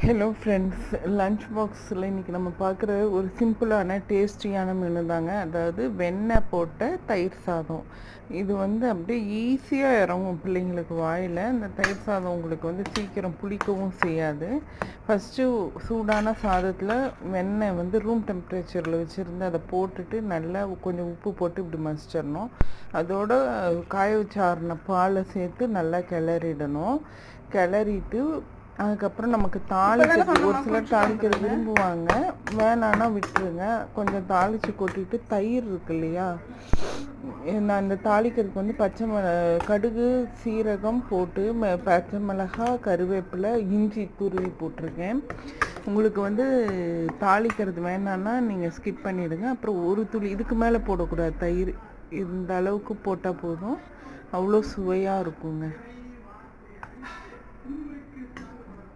Hello friends, lunch பாக்ஸில் இன்றைக்கி நம்ம பார்க்குற ஒரு சிம்பிளான டேஸ்டியான மெனு தாங்க. அதாவது வெண்ணெய் போட்ட தயிர் சாதம். இது அப்படியே ஈஸியாக இறங்கும் பிள்ளைங்களுக்கு வாயில். இந்த தயிர் சாதம் உங்களுக்கு சீக்கிரம் புளிக்கவும் செய்யாது. ஃபஸ்ட்டு சூடான சாதத்தில் வெண்ணெய் ரூம் டெம்பரேச்சரில் வச்சுருந்து அதை போட்டுட்டு நல்லா கொஞ்சம் உப்பு போட்டு இப்படி மசிச்சிடணும். அதோட காய வச்சு ஆறின பாலை சேர்த்து நல்லா கிளறிடணும். கிளறிட்டு அதுக்கப்புறம் நமக்கு தாளிக்கிறது, ஒரு சிலர் தாளிக்கிறது விரும்புவாங்க, வேணான்னா விட்டுருங்க. கொஞ்சம் தாளித்து கொட்டிட்டு தயிர் இருக்கு இல்லையா, நான் இந்த தாளிக்கிறதுக்கு கடுகு சீரகம் போட்டு பச்சை மிளகாய் கருவேப்பிலை இஞ்சி துருவி போட்டிருக்கேன். உங்களுக்கு தாளிக்கிறது வேணான்னா நீங்கள் ஸ்கிப் பண்ணிவிடுங்க. அப்புறம் ஒரு துளி, இதுக்கு மேலே போடக்கூடாது தயிர், இந்த அளவுக்கு போட்டால் போதும். அவ்வளோ சுவையாக இருக்குங்க.